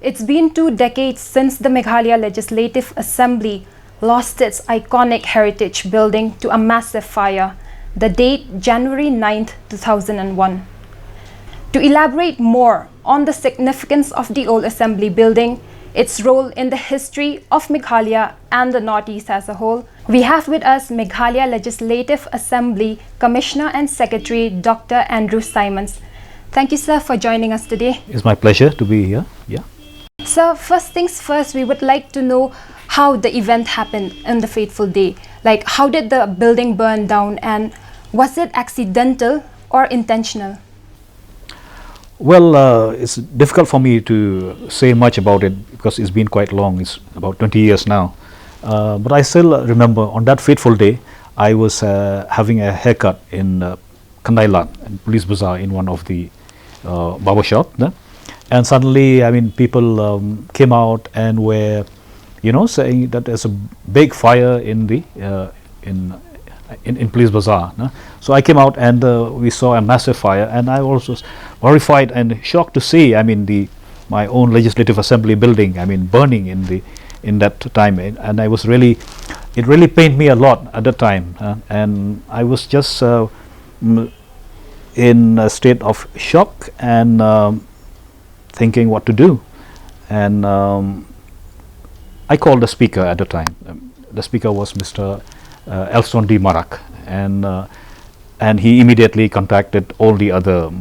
It's been 2 decades since the Meghalaya Legislative Assembly lost its iconic heritage building to a massive fire, the date January 9th, 2001. To elaborate more on the significance of the old Assembly building, its role in the history of Meghalaya and the Northeast as a whole, we have with us Meghalaya Legislative Assembly Commissioner and Secretary Dr. Andrew Simons. Thank you, sir, for joining us today. It's my pleasure to be here. Yeah. Sir, first things first, we would like to know how the event happened on the fateful day. Like, how did the building burn down, and was it accidental or intentional? Well, it's difficult for me to say much about it because it's been quite long. It's about 20 years now. But I still remember on that fateful day, I was having a haircut in Kandailan, in Police Bazaar, in one of the barber shop. And suddenly, I mean, people came out and were, saying that there's a big fire in the in Police Bazaar. So I came out and we saw a massive fire, and I was horrified and shocked to see, I mean, my own Legislative Assembly building, I mean, burning in that time, and I was really, it really pained me a lot at that time, and I was just in a state of shock and thinking what to do. And I called the speaker at the time. The speaker was Mr. Elston D. Marak, and he immediately contacted all the other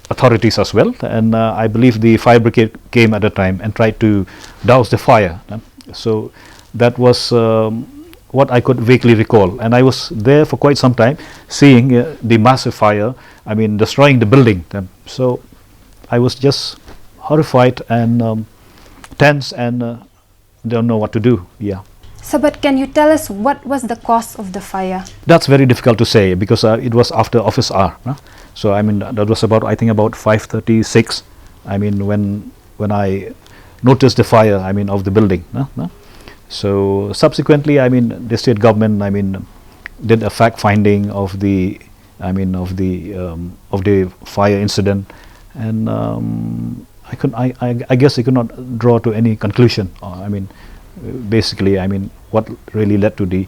authorities as well, and I believe the fire brigade came at the time and tried to douse the fire. So that was what I could vaguely recall, and I was there for quite some time seeing the massive fire, I mean, destroying the building. So I was just horrified and tense and don't know what to do. Yeah. So, but can you tell us what was the cause of the fire? That's very difficult to say because it was after office hour. So I mean, that was about, I think, about 5:36. I mean, when I noticed the fire, I mean, of the building. So subsequently, I mean, the state government, I mean, did a fact finding of the, I mean, of the fire incident, and I guess I could not draw to any conclusion. I mean, basically, I mean, what really led to the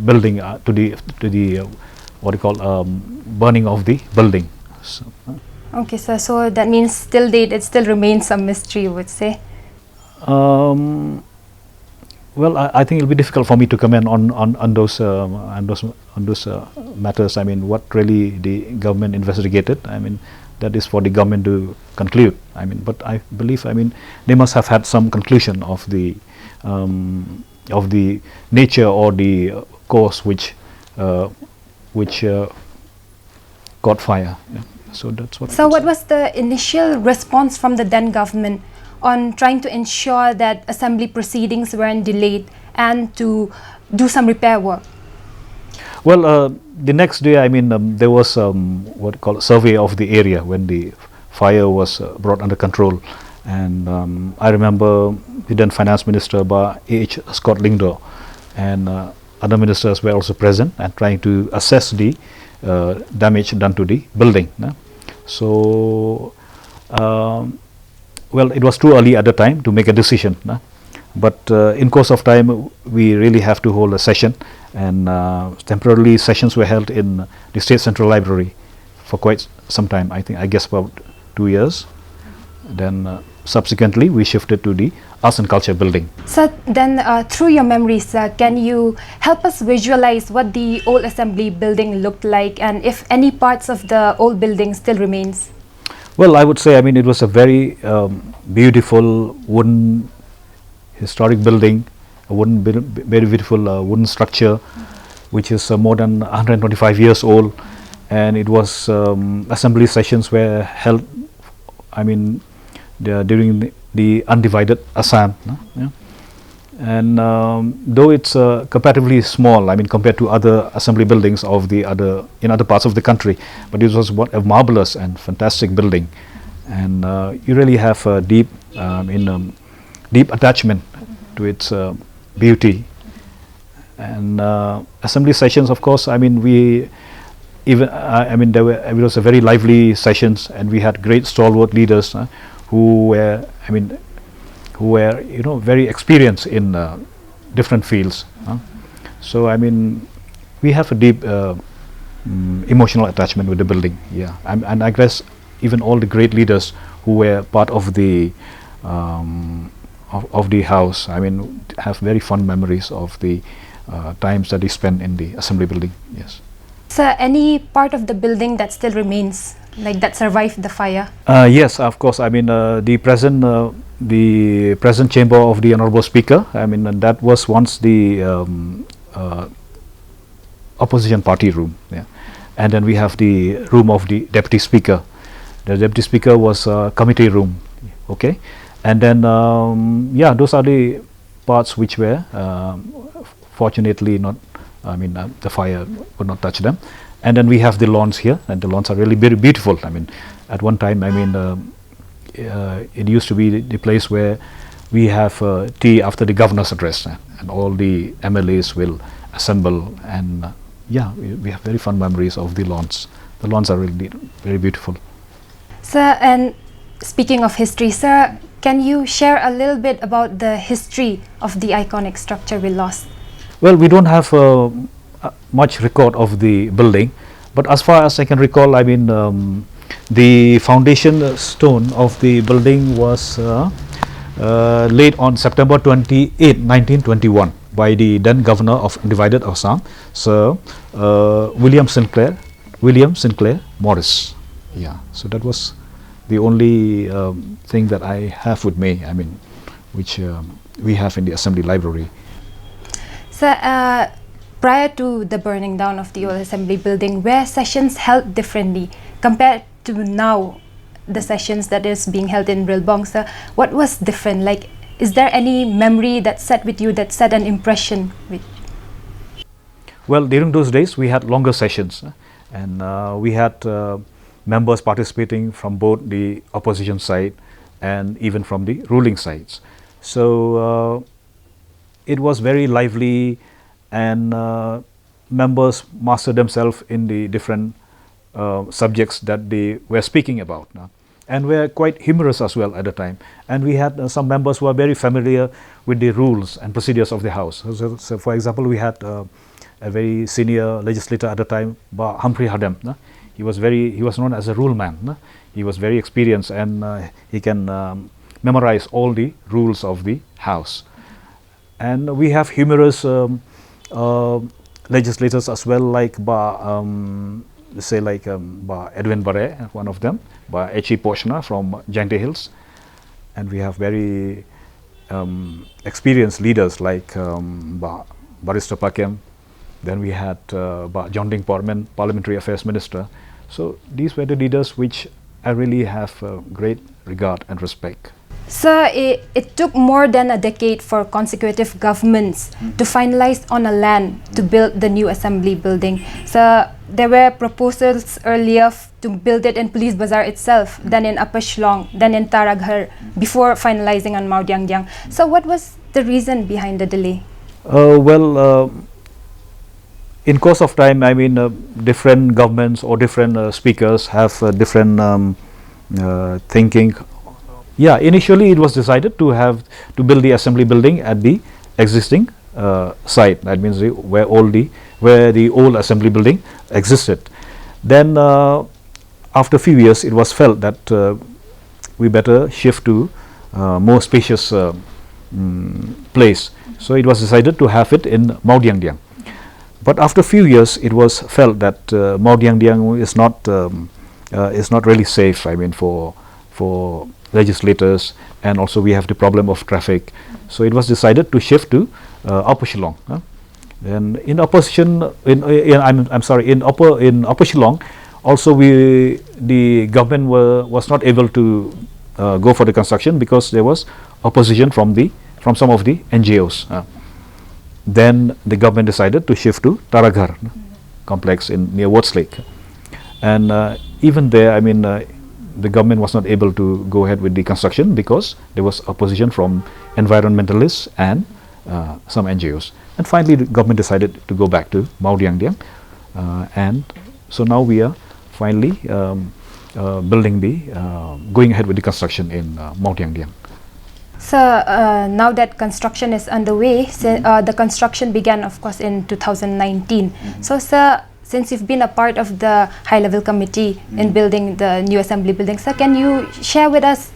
building, to the what you call burning of the building. So, okay, sir. So that means till date it still remains a mystery, you would say. Well, I think it'll be difficult for me to comment on those matters. I mean, what really the government investigated. I mean, that is for the government to conclude. I mean, but I believe, I mean, they must have had some conclusion of the nature or the cause which caught fire. Yeah. So that's what. So what was the initial response from the then government on trying to ensure that assembly proceedings weren't delayed and to do some repair work? Well, the next day, I mean, there was what you call a survey of the area when the fire was brought under control, and I remember the then Finance Minister A.H. Scott Lingdor and other ministers were also present and trying to assess the damage done to the building. So, well, it was too early at the time to make a decision. But in course of time, we really have to hold a session, and temporarily sessions were held in the State Central Library for quite some time. I guess about 2 years. Then subsequently, we shifted to the Arts and Culture building. So then, through your memories, can you help us visualize what the old Assembly building looked like, and if any parts of the old building still remains? Well, I would say, I mean, it was a very beautiful wooden historic building, a very beautiful wooden structure, which is more than 125 years old, and it was assembly sessions were held, I mean, during the undivided Assam. And though it's comparatively small, I mean, compared to other assembly buildings in other parts of the country, but it was a marvelous and fantastic building, and you really have a deep attachment to its beauty. And assembly sessions, of course, I mean, there was a very lively sessions, and we had great stalwart leaders who were, very experienced in different fields. So we have a deep emotional attachment with the building. Yeah, and I guess even all the great leaders who were part of the house, have very fond memories of the times that they spent in the assembly building. Yes. So, any part of the building that still remains, like that survived the fire? Yes, of course. The present chamber of the Honorable Speaker. That was once the opposition party room. Yeah, and then we have the room of the Deputy Speaker. The Deputy Speaker was a committee room. Okay, and then those are the parts which were fortunately not. The fire would not touch them. And then we have the lawns here, and the lawns are really very beautiful. At one time, it used to be the place where we have tea after the governor's address, and all the MLAs will assemble, and we have very fond memories of the lawns. The lawns are really very beautiful. Sir, and speaking of history, sir, can you share a little bit about the history of the iconic structure we lost? Well, we don't have much record of the building, but as far as I can recall, the foundation stone of the building was laid on September 28, 1921 by the then governor of Divided Assam, Sir William Sinclair Morris. Yeah, so that was the only thing that I have with me, which we have in the Assembly Library. So, prior to the burning down of the old assembly building, were sessions held differently compared to now, the sessions that is being held in Reliving? So, what was different? Like, is there any memory that sat with you, that set an impression with? Well, during those days, we had longer sessions, and we had members participating from both the opposition side and even from the ruling sides. So, it was very lively, and members mastered themselves in the different subjects that they were speaking about, and were quite humorous as well at the time. And we had some members who are very familiar with the rules and procedures of the House. So for example, we had a very senior legislator at the time, Humphrey Hadem. He was known as a rule man. He was very experienced, and he can memorize all the rules of the House. And we have humorous legislators as well, like Edwin Barre, one of them, H.E. Poshna from Jangde Hills, and we have very experienced leaders like Barrister Pakem. Then we had John Ding Porman, Parliamentary Affairs Minister. So these were the leaders which I really have great regard and respect. Sir, it took more than a decade for consecutive governments to finalize on a land to build the new assembly building. So there were proposals earlier to build it in Police Bazaar itself, then in Upper Shillong, then in Taraghar, before finalizing on Mao Diangyang. So what was the reason behind the delay? In course of time, different governments or different speakers have different thinking. Yeah, initially it was decided to build the assembly building at the existing site. That means where the old assembly building existed. Then after a few years, it was felt that we better shift to more spacious place. So it was decided to have it in Mao Diangyang. But after a few years, it was felt that Mao Diangyang is not really safe. For legislators, and also we have the problem of traffic. So it was decided to shift to Upper Shillong. Then in opposition, in Upper Shillong, also the government was not able to go for the construction because there was opposition from some of the NGOs. Then the government decided to shift to Taraghar complex near Watts Lake, and even there, the government was not able to go ahead with the construction because there was opposition from environmentalists and some NGOs. And finally, the government decided to go back to Mao Diangyang, and so now we are finally building the going ahead with the construction in Mount Yangdian. So now that construction is underway, the construction began, of course, in 2019. So, sir, since you've been a part of the high-level committee in building the new assembly building, sir, can you share with us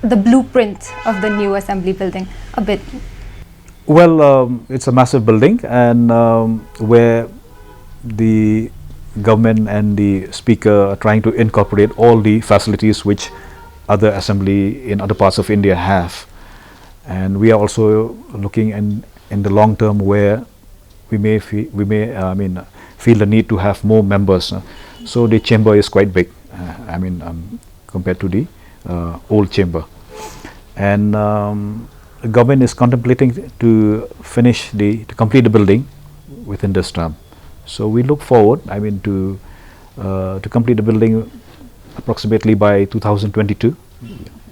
the blueprint of the new assembly building a bit? Well, it's a massive building, and where the government and the speaker are trying to incorporate all the facilities which other assembly in other parts of India have. And we are also looking in the long term where we may feel the need to have more members. So the chamber is quite big, compared to the old chamber. And the government is contemplating to complete the building within this term. So we look forward, to complete the building approximately by 2022.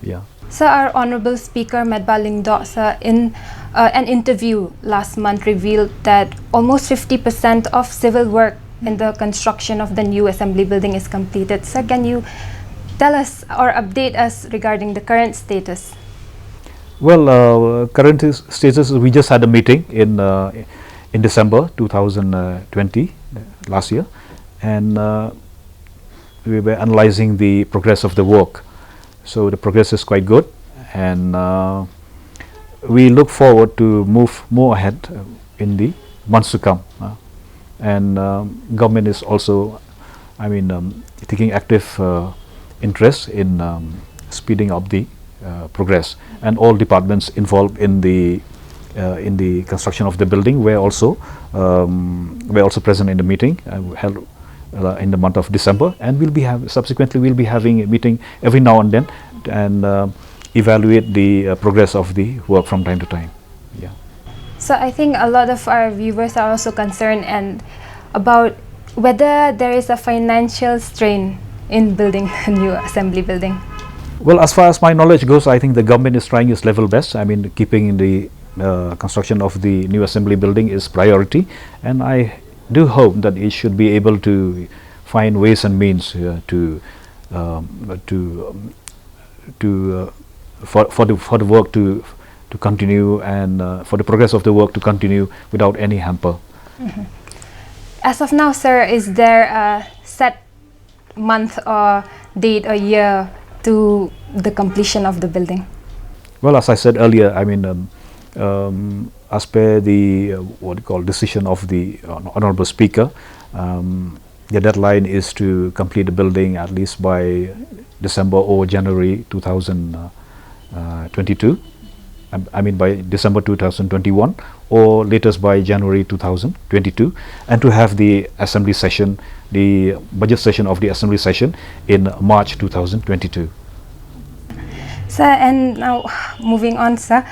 Yeah. So our Honorable Speaker Medba Lingdo, sir, in an interview last month revealed that almost 50% of civil work in the construction of the new assembly building is completed. Sir, can you tell us or update us regarding the current status? Well, current status, we just had a meeting in December 2020, last year, and we were analyzing the progress of the work. So the progress is quite good, and we look forward to move more ahead in the months to come. And government is also, taking active interest in speeding up the progress, and all departments involved in the construction of the building were also present in the meeting held in the month of December, and subsequently we'll be having a meeting every now and then, and evaluate the progress of the work from time to time. Yeah. So I think a lot of our viewers are also concerned about whether there is a financial strain in building a new assembly building. Well, as far as my knowledge goes, I think the government is trying its level best. Keeping in the construction of the new assembly building is priority, and I do hope that it should be able to find ways and means for the work to continue, and for the progress of the work to continue without any hamper. Mm-hmm. As of now, sir, is there a set month or date or year to the completion of the building? Well, as I said earlier, as per the decision of the Honorable Speaker, the deadline is to complete the building at least by December or January 2022. By December 2021 or latest by January 2022, and to have the assembly session, the budget session of the assembly session in March 2022. Sir, and now moving on, sir.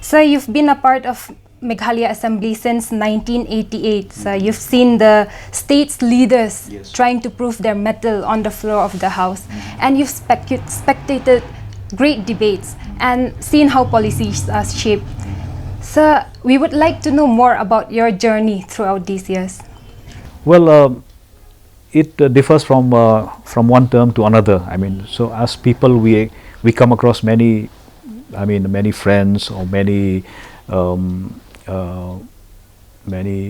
Sir, you've been a part of Meghalaya Assembly since 1988. Sir, you've seen the state's leaders trying to prove their mettle on the floor of the House, and you've spectated great debates and seen how policies are shaped. Sir, we would like to know more about your journey throughout these years. Well, it differs from one term to another. So as people, we come across many, many friends, or many,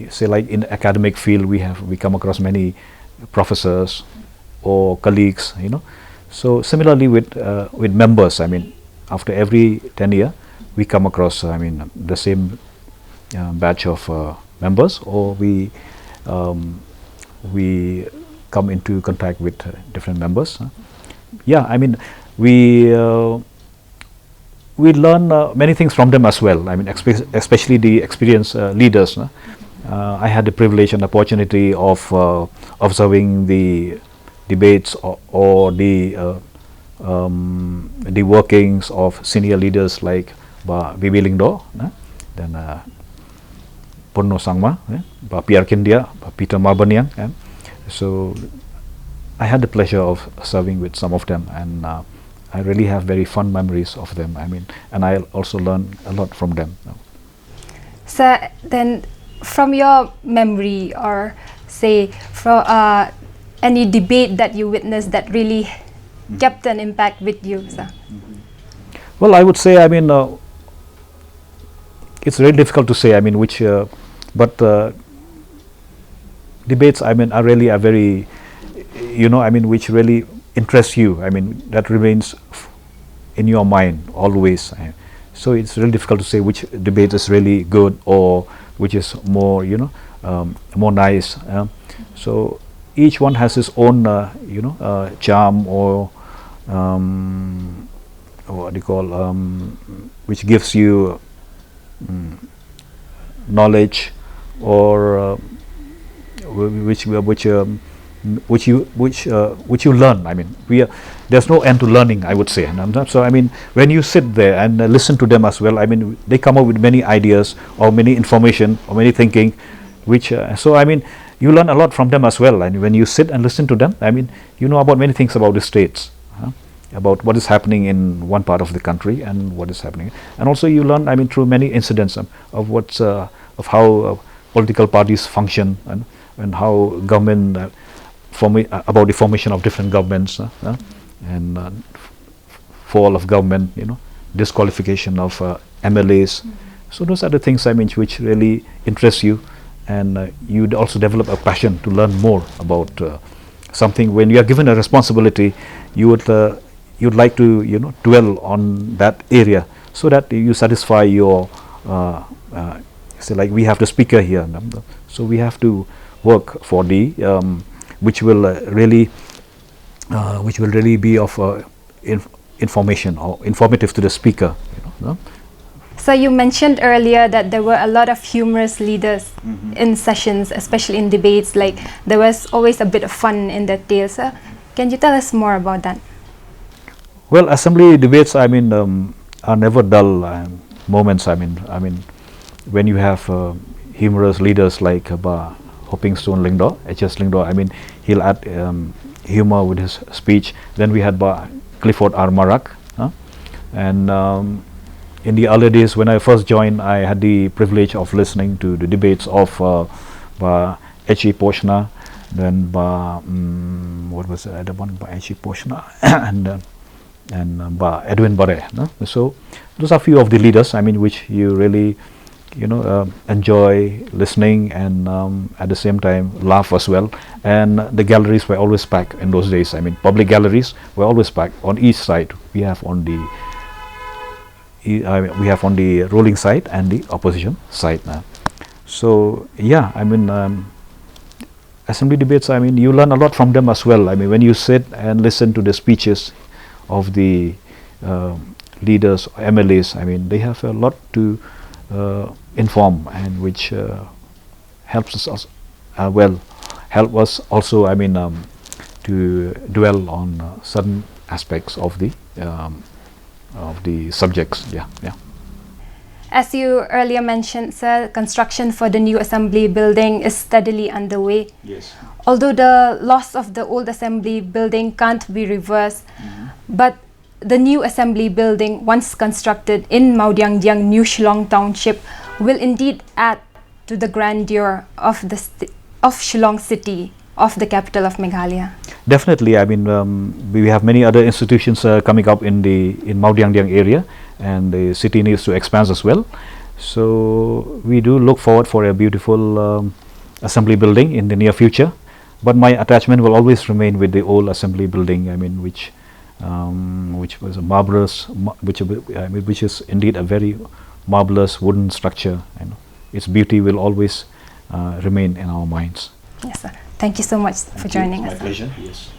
say like in academic field, we come across many professors or colleagues, So similarly with members, after every 10 years, we come across, the same batch of members, or we come into contact with different members. We learn many things from them as well. Especially the experienced leaders. I had the privilege and opportunity of observing the debates or the workings of senior leaders like Bibi Lingdo, then Purno Sangma, Pierre Kindia, Peter Marbanyang. So I had the pleasure of serving with some of them, and I really have very fond memories of them. And I also learned a lot from them. So then, from your memory, or say from any debate that you witnessed that really kept an impact with you, sir? Well, I would say, I mean, it's very difficult to say, I mean, which, but debates, I mean, are really a very, you know, I mean, which really interests you. I mean, that remains in your mind always. So it's really difficult to say which debate is really good or which is more, you know, more nice. So each one has its own, you know, charm or what do you call, which gives you knowledge or which you learn. I mean, there's no end to learning, I would say. And so I mean, when you sit there and listen to them as well, I mean, they come up with many ideas or many information or many thinking, which so I mean, you learn a lot from them as well. And when you sit and listen to them, I mean, you know about many things about the states, about what is happening in one part of the country and what is happening, and also you learn, I mean, through many incidents of what's of how political parties function and how government about the formation of different governments and fall of government, you know, disqualification of MLAs. So those are the things, I mean, which really interest you, and you'd also develop a passion to learn more about something. When you are given a responsibility, you'd like to, you know, dwell on that area so that you satisfy your say, like we have the speaker here, so we have to work for the which will really be of information or informative to the speaker, you know. So you mentioned earlier that there were a lot of humorous leaders in sessions, especially in debates. Like there was always a bit of fun in that deal. So can you tell us more about that? Well, assembly debates, I mean, are never dull moments. I mean, when you have humorous leaders like Hoping Stone Lingdo, H.S. Lingdo, I mean, he'll add humor with his speech. Then we had Clifford R. Marak, and in the early days when I first joined, I had the privilege of listening to the debates of H.E. Poshna, then what was the other one, H.E. Poshna and Edwin Barre. So those are few of the leaders, I mean, which you really, you know, enjoy listening and at the same time laugh as well. And the galleries were always packed in those days. I mean, public galleries were always packed. On each side we have on the ruling side and the opposition side. So yeah, I mean, assembly debates, I mean, you learn a lot from them as well. I mean, when you sit and listen to the speeches of the leaders, MLAs, I mean, they have a lot to inform, and which helps us help us also, I mean, to dwell on certain aspects of the subjects. Yeah. As you earlier mentioned, sir, construction for the new assembly building is steadily underway. Yes. Although the loss of the old assembly building can't be reversed, but the new assembly building, once constructed in Maudiangdiang New Shillong Township, will indeed add to the grandeur of of Shillong City, of the capital of Meghalaya. Definitely. I mean, we have many other institutions coming up in Maudiangdiang area, and the city needs to expand as well. So we do look forward for a beautiful assembly building in the near future. But my attachment will always remain with the old assembly building. I mean, which was a marvelous, which is indeed a very marvelous wooden structure. And its beauty will always remain in our minds. Yes, sir. Thank you so much for joining us. My pleasure. Yes.